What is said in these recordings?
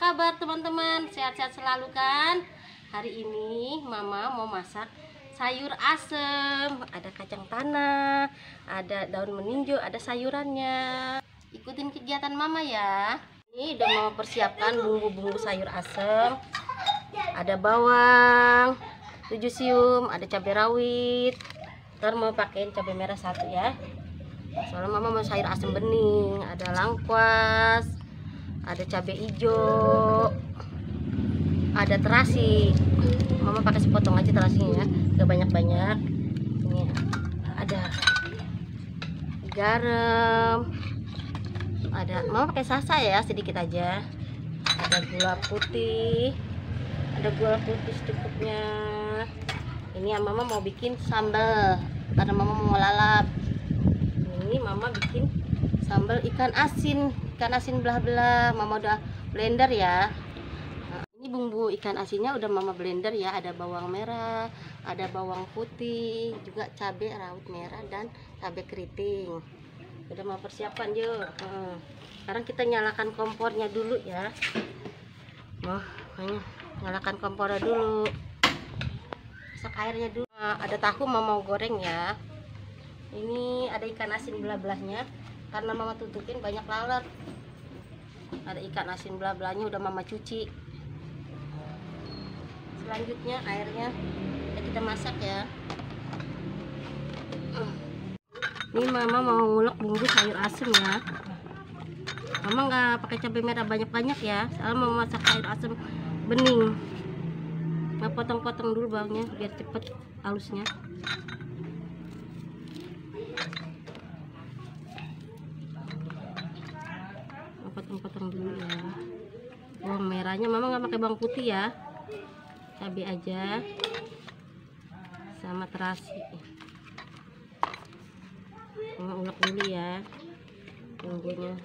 kabar teman-teman? Sehat-sehat selalu kan? Hari ini Mama mau masak sayur asem. Ada kacang tanah, ada daun meninjau, ada sayurannya. Ikutin kegiatan Mama ya. Ini udah mau persiapkan bumbu-bumbu sayur asem. Ada bawang 7 siung, ada cabai rawit. Ntar mau pakein cabai merah 1 ya. Soalnya Mama mau sayur asem bening. Ada lengkuas, ada cabai hijau, ada terasi. Mama pakai sepotong aja terasinya ya, gak banyak-banyak. Ini ada garam, ada Mama pakai sasa ya, sedikit aja. Ada gula putih, secukupnya. Ini yang Mama mau bikin sambal karena Mama mau lalap. Ini Mama bikin sambal ikan asin belah-belah. Mama udah blender ya. Nah, ini bumbu ikan asinnya udah Mama blender ya. Ada bawang merah, ada bawang putih, juga cabai rawit merah dan cabai keriting. Udah mau persiapan yuk. Sekarang kita nyalakan kompornya dulu ya. Nyalakan kompornya dulu. Masak airnya dulu. Nah, ada tahu Mama mau goreng ya. Ini ada ikan asin belah-belahnya. Karena Mama tutupin banyak lalat. Ada ikan asin belah-belahnya udah Mama cuci. Selanjutnya airnya kita masak ya. Ini Mama mau ngulek bumbu sayur asem ya. Mama nggak pakai cabai merah banyak-banyak ya. Soalnya mau masak sayur asem bening. Nah, potong-potong dulu bawangnya biar cepet halusnya. Potong-potong dulu ya. Bawang merahnya Mama nggak pakai bawang putih ya, cabai aja sama terasi. Mama ulek dulu ya bumbunya.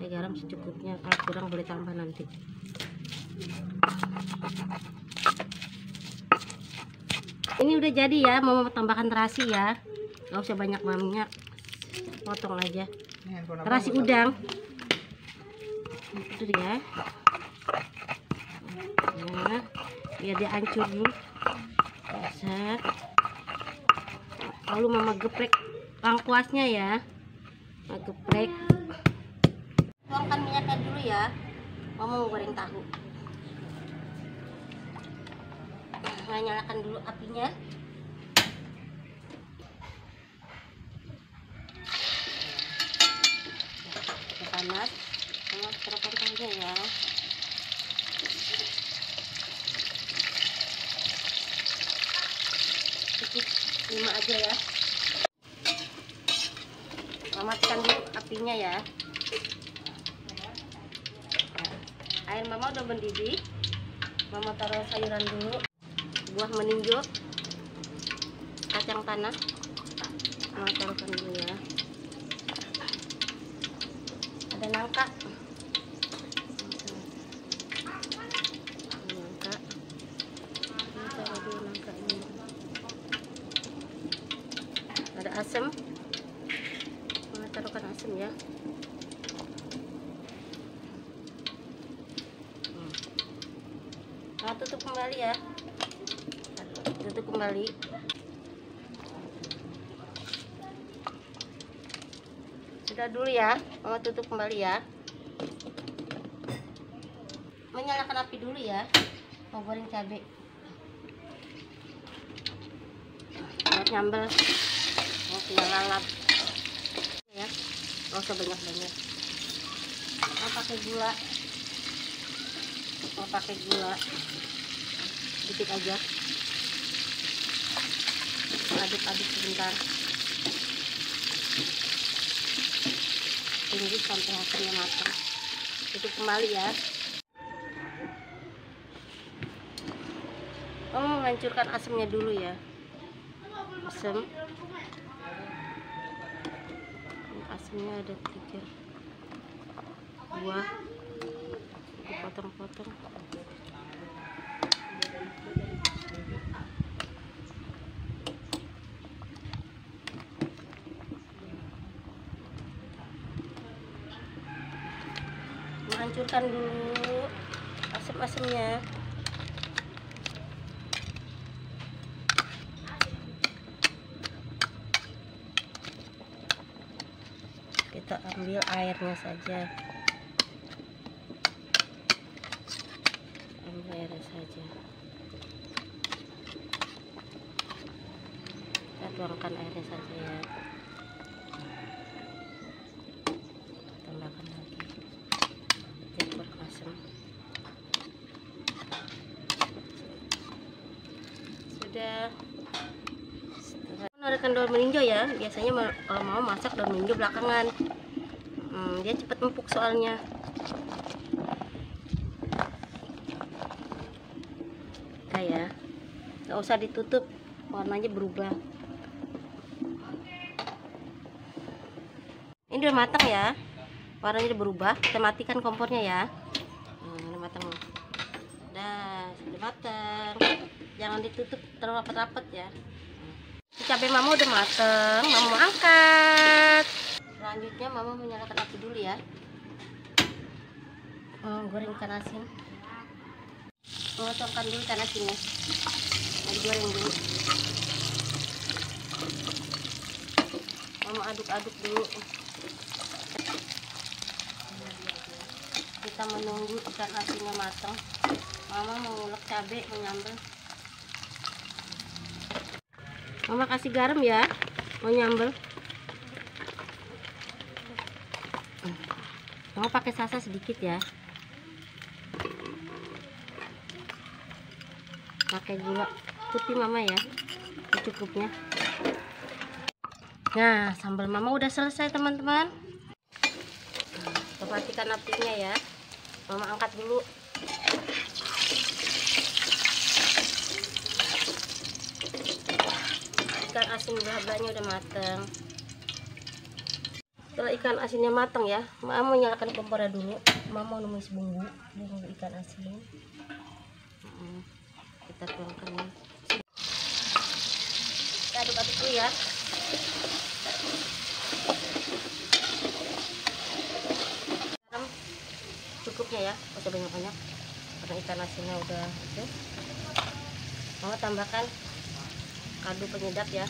Garam secukupnya, kalau kurang boleh tambah nanti. Ini udah jadi ya, Mama tambahkan terasi ya, nggak usah banyak minyak, potong aja terasi udang itu ya. Nah, biar dia hancur dulu. Masak. Lalu Mama geprek lengkuasnya ya. Mama geprek. Tuangkan minyaknya dulu ya. Mama mau goreng tahu. Nah, nyalakan dulu apinya. Panas, Mama terapkan saja ya. Sedikit 5 aja ya. Mama tekan dulu apinya ya. Nah, air Mama udah mendidih. Mama taruh sayuran dulu. Buah meninjau, kacang tanah. Mama taruhkan dulu ya. Ada nangka. Ada asam. Mama taruhkan asam ya. Nah, tutup kembali ya. Tutup kembali. Sudah dulu ya. Mama tutup kembali ya. Menyalakan api dulu ya. Mau goreng cabai. Buat nyambel. Mau tinggal lalap ya. Nggak usah banyak-banyak. Mau pakai gula. Sedikit aja. Aduk-aduk sebentar. Tunggu sampai hasilnya matang. Tutup kembali ya. Menghancurkan asamnya dulu ya. Asamnya ada 3 buah, dipotong-potong. Menghancurkan dulu asam-asamnya. Kita ambil airnya saja. Ambil airnya saja. Kita tuangkan airnya saja ya. Tambahkan lagi. Biar kurang asam. Sudah. Menorehkan daun melinjo ya. Biasanya kalau mau masak daun melinjo belakangan. Dia cepat empuk soalnya. Kayak nggak usah ditutup, warnanya berubah. Ini udah matang ya, warnanya udah berubah. Kita matikan kompornya ya. Udah matang. Sudah matang. Jangan ditutup terlalu rapat-rapat ya. Cabai mama udah matang, mama mau angkat. Selanjutnya mama menyalakan api dulu ya. Goreng ikan asin. Mama tuangkan dulu ikan asinnya. Digoreng dulu. Mama aduk-aduk dulu. Kita menunggu ikan asinnya matang. Mama mau ngulek cabai, menyambel. Mama kasih garam ya, mau nyambel. Mama pakai salsa sedikit ya. Pakai gula putih mama ya, secukupnya. Nah, sambal mama udah selesai teman-teman. Kita matikan apinya ya. Mama angkat dulu. Ikan asin belah-belahnya udah matang. Setelah ikan asinnya matang ya, mama mau nyalakan kompornya dulu. Mama mau numis bumbu ikan asin. Kita tuangkan ya. Kita aduk-aduk dulu ya. Garam cukupnya ya, nggak usah banyak-banyak karena ikan asinnya udah itu. Mama tambahkan kaldu penyedap ya,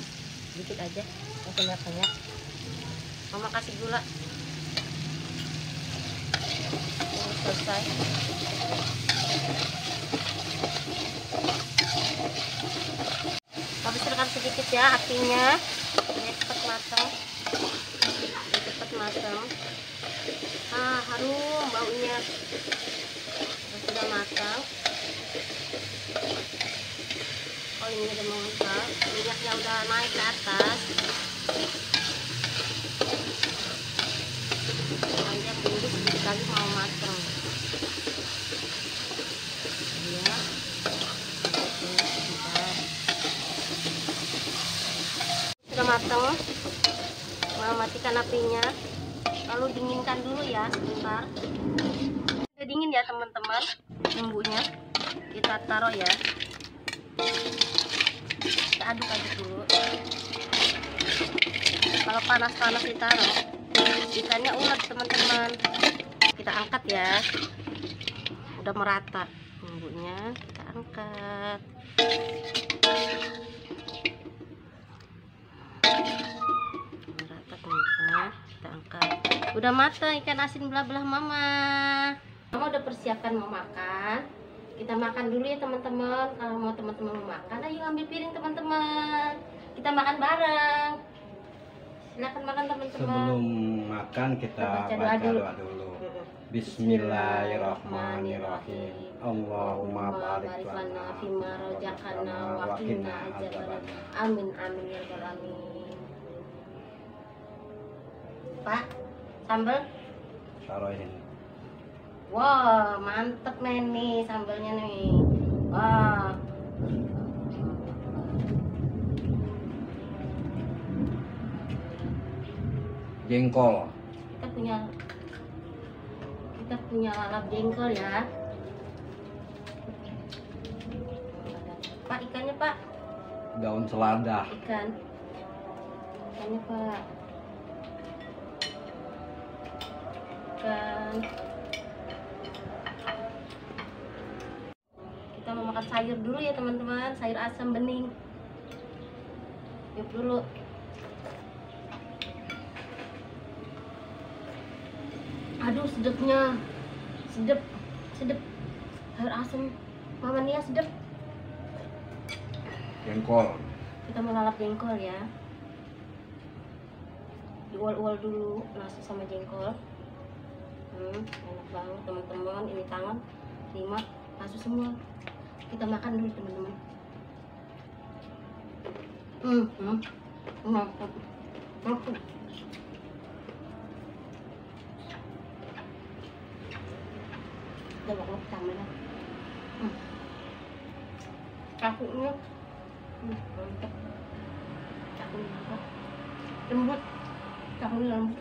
sedikit aja, nggak usah banyak-banyak. Mama kasih gula. Ini selesai. Mama besarkan sedikit ya apinya, biar cepat matang. Harum baunya. Sudah matang. Oh, ini udah mengembang, minyaknya udah naik ke atas. Hanya tunggu sedikit lagi mau matang ya. Sudah matang, mau matikan apinya, lalu dinginkan dulu ya sebentar. Udah dingin ya teman-teman, bumbunya kita taruh ya. Kita aduk-aduk dulu. Kalau panas-panas ditaruh, ikannya ulet teman-teman. Kita angkat ya. Udah merata bumbunya, kita angkat. Merata teman-teman, kita angkat. Udah matang ikan asin belah-belah mama. Mama udah persiapkan mau makan. Kita makan dulu ya teman-teman. Kalau mau teman-teman mau makan, ayo ambil piring teman-teman. Kita makan bareng. Silakan makan teman-teman. Sebelum makan kita baca doa dulu. Bismillahirrahmanirrahim. Allahumma barik lana fima rojakana wa qina adzabannar. Amin amin ya rabbal alamin. Pak, sambal taruhin. Wah, mantep nih sambalnya nih. Wah. Jengkol. Kita punya lalap jengkol ya. Pak, ikannya Pak. Daun selada. Ikannya Pak. Ikan. makan sayur dulu ya teman-teman, sayur asam bening. Yuk dulu. Aduh sedapnya, sedap, sedap. Sayur asam Mama Nia sedap. Jengkol. Kita mau lalap jengkol ya. Diual-ual dulu nasi sama jengkol. Enak banget teman-teman. Ini tangan 5 masuk semua. Kita makan dulu teman-teman. Mantap. Mantap. Lembek tambah lah. Cakunya mantap. Cakunya mantap. Lembut. Cakunya lembut.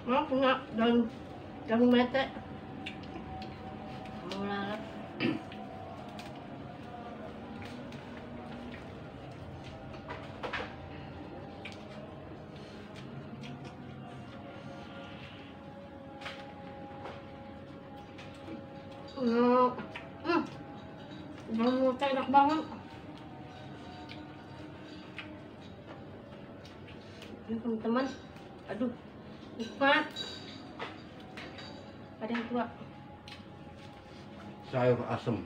Mau punya daun mete. Mau lalap. Daun mete enak banget. Ini teman-teman, aduh, nikmat. Ada yang tua. Sayur asem.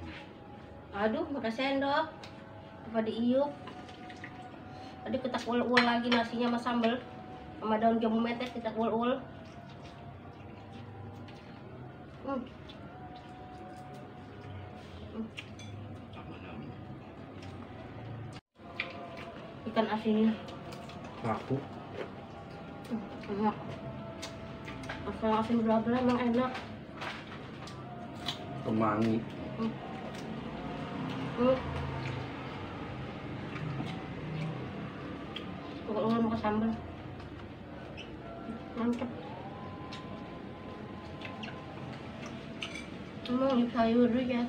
Aduh, pakai sendok. Apa diiup? Tadi kita ul-ul lagi nasinya sama sambal, sama daun jambu mete kita ul-ul. Ikan asinnya. Aku. Enak. Asal asin bela-bela emang enak. Kemangi. Ul-ul sama sambal. Mantap. Emang sayur dulu ya.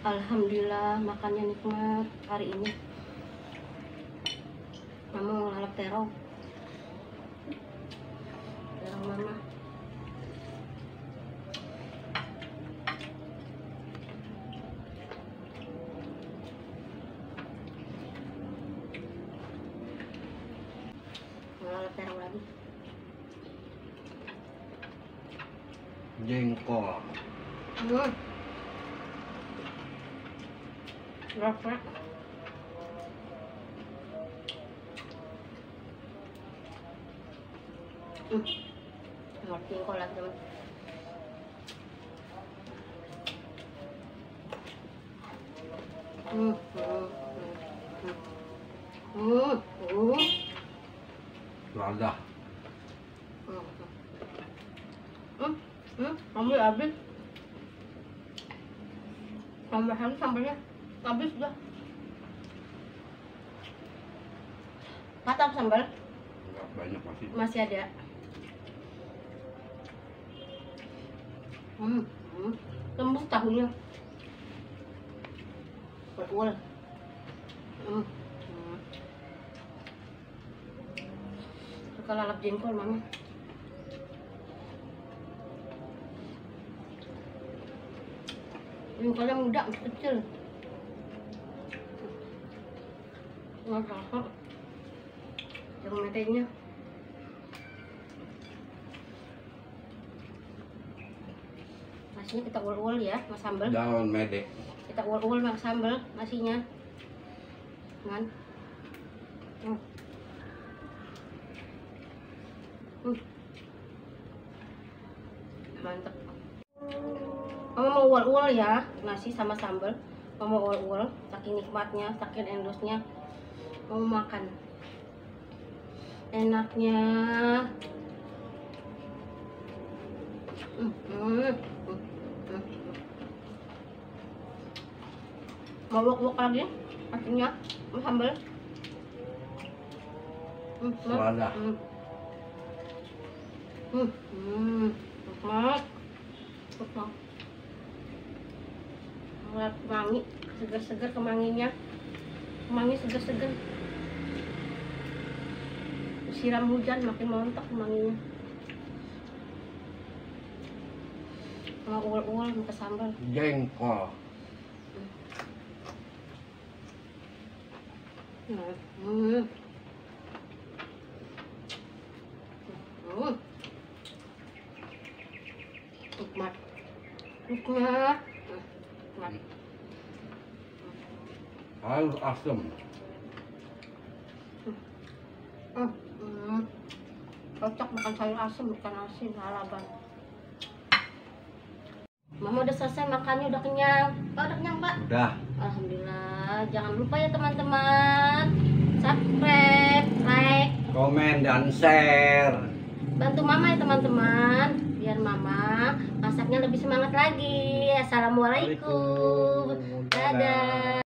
Alhamdulillah makannya nikmat hari ini. Mama mau lalap terong. Terong mama. Mau lalap terong lagi. Jengkol. Rasa. Ngerti kok lagi teman. Lada. Ambil habis. Tambahan sambalnya habis dah. Patah sambal? Enggak banyak masih. Masih ada. Tembus tahunya. Ul-ul. Suka lalap jengkol mama. Jengkolnya muda, masih kecil. Nggak rasa. Yang metenya. Nasinya kita ul-ul ya, sama sambal. Daun mede. Kita ul-ul sama sambal nasinya. Kan? Mantap. Mama mau ul-ul ya, nasi sama sambal. Mama mau ul-ul, saking nikmatnya, saking endosnya. Mau makan. Enaknya. Mau wok-wok lagi nasinya sama sambal. Lada. Nikmat. Ngeliat kemangi, seger-seger kemanginya. Kemangi seger-seger. Siram hujan makin mantap kemanginya. Sama uwel-uwel sama sambal. Jengkol. Nikmat. Nikmat. Nikmat. Sayur asem. Cocok makan sayur asem, bukan asin, lalaban. Mama udah selesai makannya, udah kenyang. Pak, udah kenyang, Pak? Udah. Alhamdulillah. Jangan lupa ya teman-teman, subscribe, like, Komen dan share. bantu Mama ya teman-teman, biar Mama masaknya lebih semangat lagi. Assalamualaikum. Dadah.